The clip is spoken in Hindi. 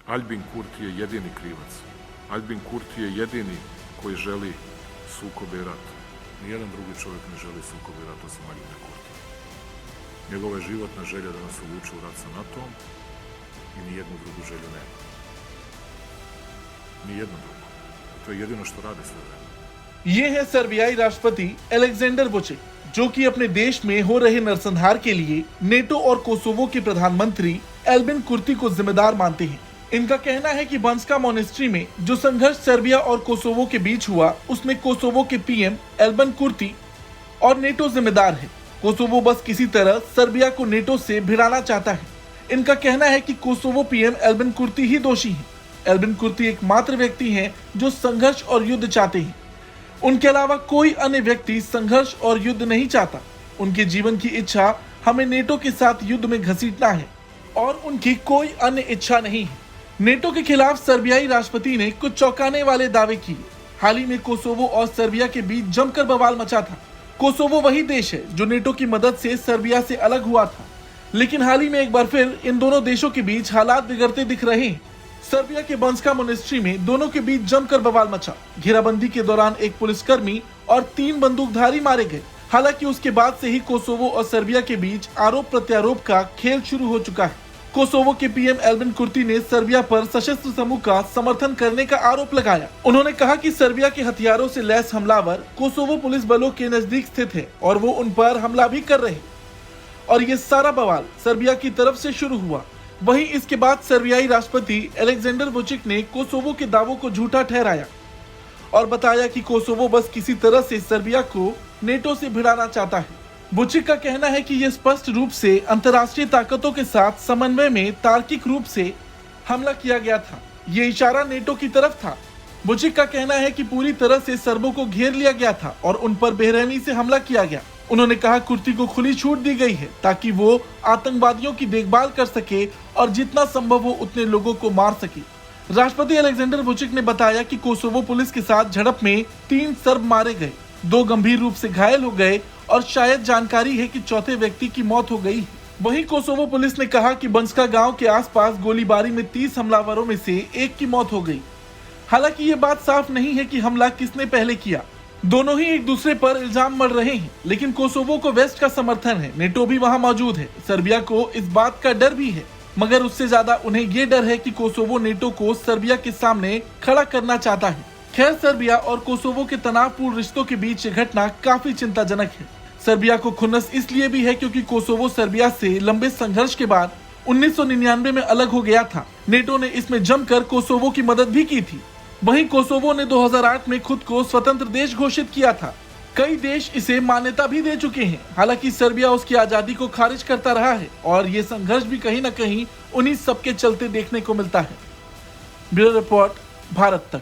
Aljbin Kurti je jedini krivac. Aljbin Kurti je jedini koji želi sukobe i rat. Nijedan drugi čovjek ne želi sukobe i rat osim Aljbina Kurtija. Njegova je životna želja da nas uvuče u rat sa NATO-om i nijednu drugu želju nema. Nijednu drugu. To je jedino što rade sve vreme. ये है सर्बियाई राष्ट्रपति अलेक्जेंडर वुचिक, जो कि अपने देश में हो रहे नरसंहार के लिए नेटो और कोसोवो के प्रधानमंत्री एल्बिन कुर्ती को जिम्मेदार मानते हैं। इनका कहना है कि बंस्का मोनेस्ट्री में जो संघर्ष सर्बिया और कोसोवो के बीच हुआ, उसमें कोसोवो के पीएम एल्बिन कुर्ती और नेटो जिम्मेदार है। कोसोवो बस किसी तरह सर्बिया को नेटो से भिड़ाना चाहता है। इनका कहना है कि कोसोवो पीएम एल्बिन कुर्ती ही दोषी हैं। एल्बिन कुर्ती एकमात्र व्यक्ति हैं जो संघर्ष और युद्ध चाहते हैं। उनके अलावा कोई अन्य व्यक्ति संघर्ष और युद्ध नहीं चाहता। उनके जीवन की इच्छा हमें नेटो के साथ युद्ध में घसीटना है और उनकी कोई अन्य इच्छा नहीं है। नेटो के खिलाफ सर्बियाई राष्ट्रपति ने कुछ चौंकाने वाले दावे किए। हाल ही में कोसोवो और सर्बिया के बीच जमकर बवाल मचा था। कोसोवो वही देश है जो नेटो की मदद से सर्बिया से अलग हुआ था, लेकिन हाल ही में एक बार फिर इन दोनों देशों के बीच हालात बिगड़ते दिख रहे हैं। सर्बिया के बंस्का मोनेस्ट्री में दोनों के बीच जमकर बवाल मचा। घेराबंदी के दौरान एक पुलिसकर्मी और 3 बंदूकधारी मारे गए। हालांकि उसके बाद से ही कोसोवो और सर्बिया के बीच आरोप प्रत्यारोप का खेल शुरू हो चुका है। कोसोवो के पीएम एल्बिन कुर्ती ने सर्बिया पर सशस्त्र समूह का समर्थन करने का आरोप लगाया। उन्होंने कहा कि सर्बिया के हथियारों से लैस हमलावर कोसोवो पुलिस बलों के नजदीक स्थित है और वो उन पर हमला भी कर रहे हैं और ये सारा बवाल सर्बिया की तरफ से शुरू हुआ। वहीं इसके बाद सर्बियाई राष्ट्रपति अलेक्जेंडर वुचिक ने कोसोवो के दावों को झूठा ठहराया और बताया कि कोसोवो बस किसी तरह से सर्बिया को नेटो से भिड़ाना चाहता है। वुचिक का कहना है कि यह स्पष्ट रूप से अंतर्राष्ट्रीय ताकतों के साथ समन्वय में तार्किक रूप से हमला किया गया था। ये इशारा नेटो की तरफ था। वुचिक का कहना है कि पूरी तरह से सर्बों को घेर लिया गया था और उन पर बेरहमी से हमला किया गया। उन्होंने कहा कुर्ती को खुली छूट दी गई है ताकि वो आतंकवादियों की देखभाल कर सके और जितना संभव हो उतने लोगों को मार सके। राष्ट्रपति अलेक्जेंडर वुचिक ने बताया कि कोसोवो पुलिस के साथ झड़प में 3 सर्ब मारे गए, 2 गंभीर रूप से घायल हो गए और शायद जानकारी है कि चौथे व्यक्ति की मौत हो गई। वहीं कोसोवो पुलिस ने कहा कि बंस्का गांव के आसपास गोलीबारी में 30 हमलावरों में से 1 की मौत हो गई। हालांकि ये बात साफ नहीं है कि हमला किसने पहले किया। दोनों ही एक दूसरे पर इल्जाम मढ़ रहे हैं, लेकिन कोसोवो को वेस्ट का समर्थन है, नेटो भी वहां मौजूद है। सर्बिया को इस बात का डर भी है, मगर उससे ज्यादा उन्हें ये डर है कि कोसोवो नेटो को सर्बिया के सामने खड़ा करना चाहता है। खैर, सर्बिया और कोसोवो के तनावपूर्ण रिश्तों के बीच ये घटना काफी चिंताजनक है। सर्बिया को खुन्नस इसलिए भी है क्योंकि कोसोवो सर्बिया से लंबे संघर्ष के बाद 1999 में अलग हो गया था। नेटो ने इसमें जमकर कोसोवो की मदद भी की थी। वहीं कोसोवो ने 2008 में खुद को स्वतंत्र देश घोषित किया था। कई देश इसे मान्यता भी दे चुके हैं। हालांकि सर्बिया उसकी आजादी को खारिज करता रहा है और ये संघर्ष भी कहीं न कहीं उन्हीं सबके चलते देखने को मिलता है। ब्यूरो रिपोर्ट, भारत तक।